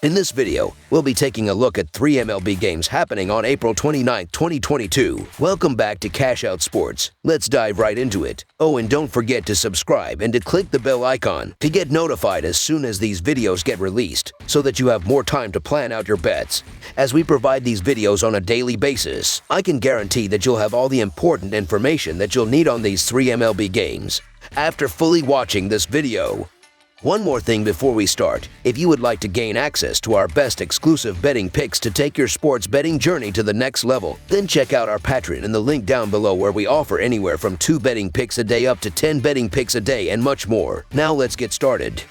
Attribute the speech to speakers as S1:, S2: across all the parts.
S1: In this video, we'll be taking a look at 3 MLB games happening on April 29, 2022. Welcome back to Cash Out Sports. Let's dive right into it. Oh, and don't forget to subscribe and to click the bell icon to get notified as soon as these videos get released, so that you have more time to plan out your bets. As we provide these videos on a daily basis, I can guarantee that you'll have all the important information that you'll need on these 3 MLB games after fully watching this video. One more thing before we start. If you would like to gain access to our best exclusive betting picks to take your sports betting journey to the next level, then check out our Patreon in the link down below, where we offer anywhere from 2 betting picks a day up to 10 betting picks a day and much more. Now let's get started.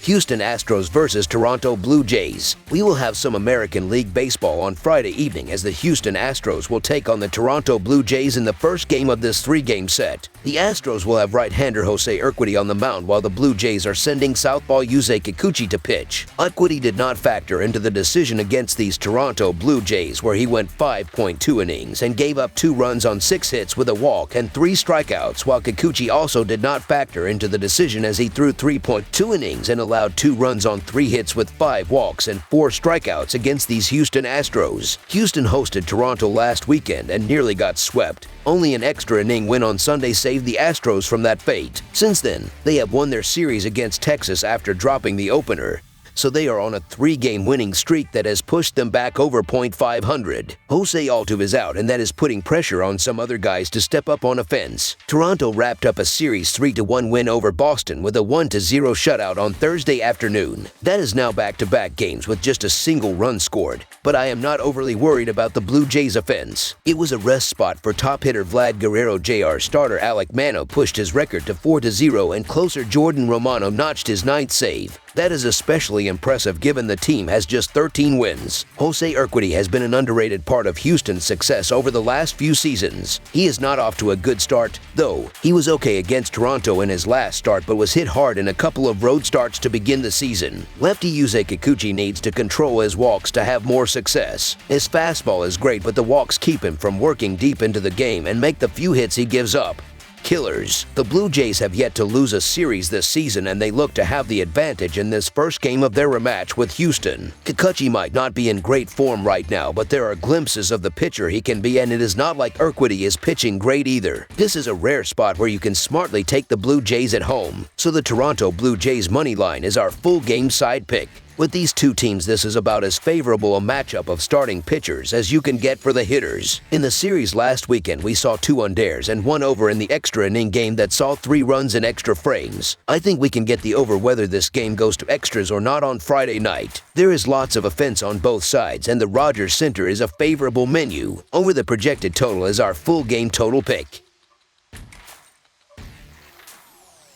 S1: Houston Astros versus Toronto Blue Jays. We will have some American League Baseball on Friday evening, as the Houston Astros will take on the Toronto Blue Jays in the first game of this 3-game set. The Astros will have right-hander Jose Urquidy on the mound, while the Blue Jays are sending southpaw Yusei Kikuchi to pitch. Urquidy did not factor into the decision against these Toronto Blue Jays, where he went 5.2 innings and gave up 2 runs on 6 hits with a walk and 3 strikeouts, while Kikuchi also did not factor into the decision, as he threw 3.2 innings and allowed 2 runs on 3 hits with 5 walks and 4 strikeouts against these Houston Astros. Houston hosted Toronto last weekend and nearly got swept. Only an extra inning win on Sunday saved the Astros from that fate. Since then, they have won their series against Texas after dropping the opener, so they are on a 3-game winning streak that has pushed them back over .500. Jose Altuve is out, and that is putting pressure on some other guys to step up on offense. Toronto wrapped up a series 3-1 win over Boston with a 1-0 shutout on Thursday afternoon. That is now back-to-back games with just a single run scored, but I am not overly worried about the Blue Jays offense. It was a rest spot for top hitter Vlad Guerrero Jr. Starter Alek Manoah pushed his record to 4-0, and closer Jordan Romano notched his 9th save. That is especially impressive given the team has just 13 wins. Jose Urquidy has been an underrated part of Houston's success over the last few seasons. He is not off to a good start, though. He was okay against Toronto in his last start, but was hit hard in a couple of road starts to begin the season. Lefty Yusei Kikuchi needs to control his walks to have more success. His fastball is great, but the walks keep him from working deep into the game and make the few hits he gives up killers. The Blue Jays have yet to lose a series this season, and they look to have the advantage in this first game of their rematch with Houston. Kikuchi might not be in great form right now, but there are glimpses of the pitcher he can be, and it is not like Urquidy is pitching great either. This is a rare spot where you can smartly take the Blue Jays at home, so the Toronto Blue Jays money line is our full game side pick. With these two teams, this is about as favorable a matchup of starting pitchers as you can get for the hitters. In the series last weekend, we saw 2 unders and 1 over in the extra inning game that saw 3 runs in extra frames. I think we can get the over whether this game goes to extras or not on Friday night. There is lots of offense on both sides, and the Rogers Center is a favorable menu. Over the projected total is our full game total pick.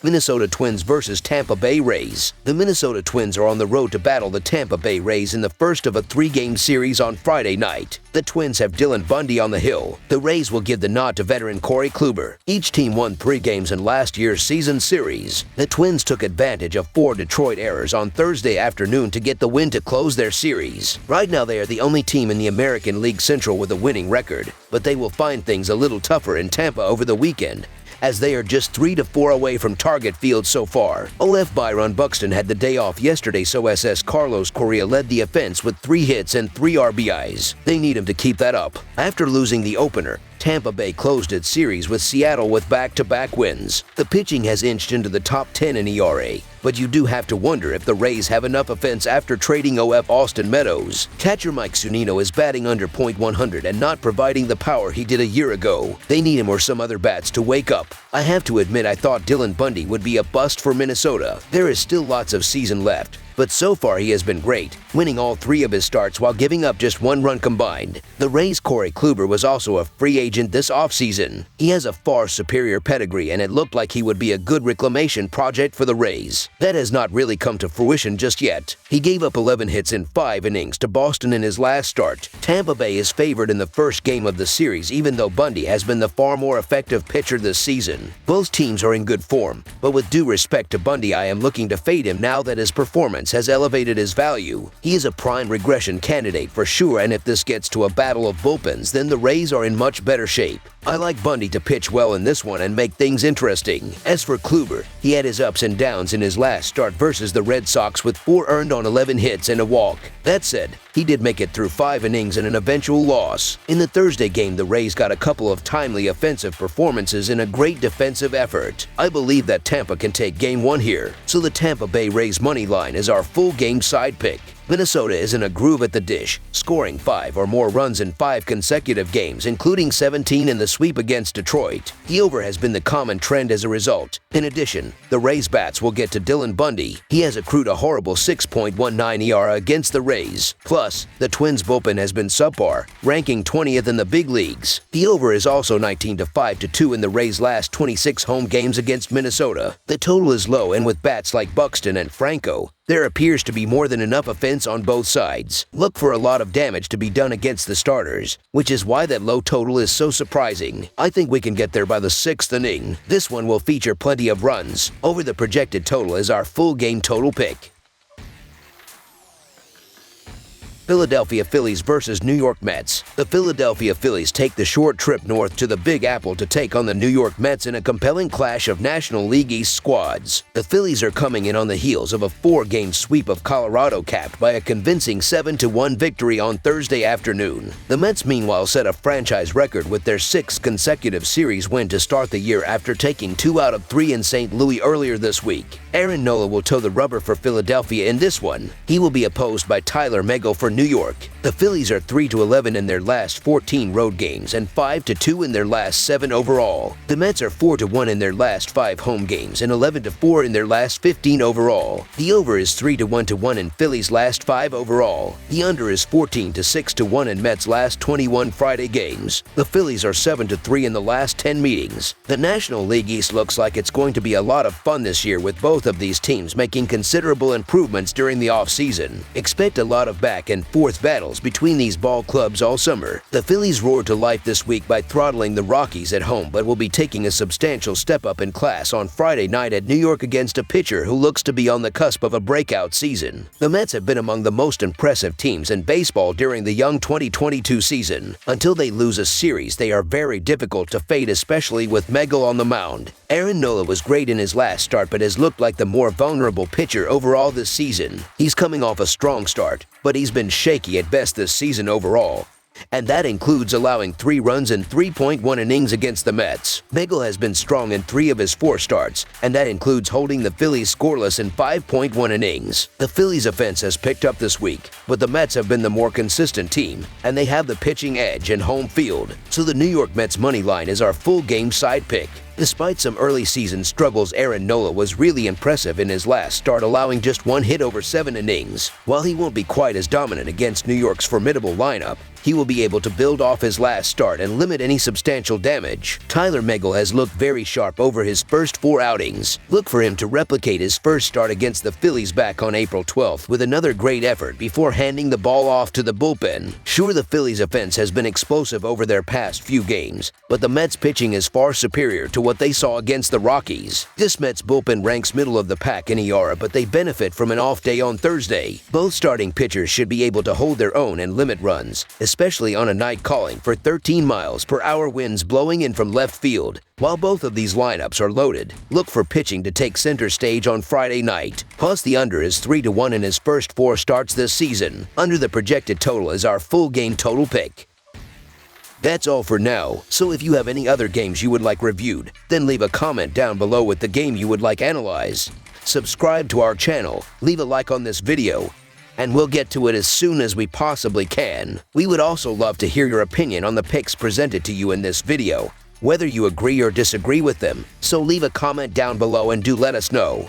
S1: Minnesota Twins versus Tampa Bay Rays. The Minnesota Twins are on the road to battle the Tampa Bay Rays in the first of a 3-game series on Friday night. The Twins have Dylan Bundy on the hill. The Rays will give the nod to veteran Corey Kluber. Each team won 3 games in last year's season series. The Twins took advantage of 4 Detroit errors on Thursday afternoon to get the win to close their series. Right now, they are the only team in the American League Central with a winning record, but they will find things a little tougher in Tampa over the weekend, as they are just 3-4 away from Target Field so far. OF Byron Buxton had the day off yesterday, so SS Carlos Correa led the offense with 3 hits and 3 RBIs. They need him to keep that up. After losing the opener, Tampa Bay closed its series with Seattle with back-to-back wins. The pitching has inched into the top 10 in ERA, but you do have to wonder if the Rays have enough offense after trading OF Austin Meadows. Catcher Mike Zunino is batting under .100 and not providing the power he did a year ago. They need him or some other bats to wake up. I have to admit, I thought Dylan Bundy would be a bust for Minnesota. There is still lots of season left, but so far he has been great, winning all 3 of his starts while giving up just 1 run combined. The Rays' Corey Kluber was also a free agent this offseason. He has a far superior pedigree, and it looked like he would be a good reclamation project for the Rays. That has not really come to fruition just yet. He gave up 11 hits in 5 innings to Boston in his last start. Tampa Bay is favored in the first game of the series, even though Bundy has been the far more effective pitcher this season. Both teams are in good form, but with due respect to Bundy, I am looking to fade him now that his performance offense has elevated his value. He is a prime regression candidate for sure, and if this gets to a battle of bullpens, then the Rays are in much better shape. I like Bundy to pitch well in this one and make things interesting. As for Kluber, he had his ups and downs in his last start versus the Red Sox with 4 earned on 11 hits and a walk. That said, he did make it through 5 innings and an eventual loss. In the Thursday game, the Rays got a couple of timely offensive performances and a great defensive effort. I believe that Tampa can take Game 1 here, so the Tampa Bay Rays money line is our full game side pick. Minnesota is in a groove at the dish, scoring 5 or more runs in 5 consecutive games, including 17 in the sweep against Detroit. The over has been the common trend as a result. In addition, the Rays bats will get to Dylan Bundy. He has accrued a horrible 6.19 ERA against the Rays. Plus, the Twins bullpen has been subpar, ranking 20th in the big leagues. The over is also 19 to 5-2 in the Rays' last 26 home games against Minnesota. The total is low, and with bats like Buxton and Franco, there appears to be more than enough offense on both sides. Look for a lot of damage to be done against the starters, which is why that low total is so surprising. I think we can get there by the 6th inning. This one will feature plenty of runs. Over the projected total is our full game total pick. Philadelphia Phillies versus New York Mets. The Philadelphia Phillies take the short trip north to the Big Apple to take on the New York Mets in a compelling clash of National League East squads. The Phillies are coming in on the heels of a 4-game sweep of Colorado capped by a convincing 7-1 victory on Thursday afternoon. The Mets meanwhile set a franchise record with their 6th consecutive series win to start the year after taking 2 out of 3 in St. Louis earlier this week. Aaron Nola will toe the rubber for Philadelphia in this one. He will be opposed by Tyler Megill for New York. The Phillies are 3-11 in their last 14 road games and 5-2 in their last 7 overall. The Mets are 4-1 in their last 5 home games and 11-4 in their last 15 overall. The over is 3-1 in Phillies' last 5 overall. The under is 14-6-1 in Mets' last 21 Friday games. The Phillies are 7-3 in the last 10 meetings. The National League East looks like it's going to be a lot of fun this year, with both of these teams making considerable improvements during the offseason. Expect a lot of back and forth battles between these ball clubs all summer. The Phillies roared to life this week by throttling the Rockies at home, but will be taking a substantial step up in class on Friday night at New York against a pitcher who looks to be on the cusp of a breakout season. The Mets have been among the most impressive teams in baseball during the young 2022 season. Until they lose a series, they are very difficult to fade, especially with Megill on the mound. Aaron Nola was great in his last start, but has looked like the more vulnerable pitcher overall this season. He's coming off a strong start, but he's been shaky at best this season overall, and that includes allowing 3 runs in 3.1 innings against the Mets. Megill has been strong in 3 of his 4 starts, and that includes holding the Phillies scoreless in 5.1 innings. The Phillies' offense has picked up this week, but the Mets have been the more consistent team, and they have the pitching edge and home field, so the New York Mets money line is our full game side pick. Despite some early season struggles, Aaron Nola was really impressive in his last start, allowing just 1 hit over 7 innings. While he won't be quite as dominant against New York's formidable lineup, he will be able to build off his last start and limit any substantial damage. Tyler Megill has looked very sharp over his first 4 outings. Look for him to replicate his first start against the Phillies back on April 12th with another great effort before handing the ball off to the bullpen. Sure, the Phillies' offense has been explosive over their past few games, but the Mets' pitching is far superior to what they saw against the Rockies. This Mets bullpen ranks middle of the pack in ERA, but they benefit from an off day on Thursday. Both starting pitchers should be able to hold their own and limit runs, especially on a night calling for 13 miles per hour winds blowing in from left field. While both of these lineups are loaded, look for pitching to take center stage on Friday night. Plus, the under is 3-1 in his first 4 starts this season. Under the projected total is our full game total pick. That's all for now, so if you have any other games you would like reviewed, then leave a comment down below with the game you would like analyzed. Subscribe to our channel, leave a like on this video, and we'll get to it as soon as we possibly can. We would also love to hear your opinion on the picks presented to you in this video, whether you agree or disagree with them, so leave a comment down below and do let us know.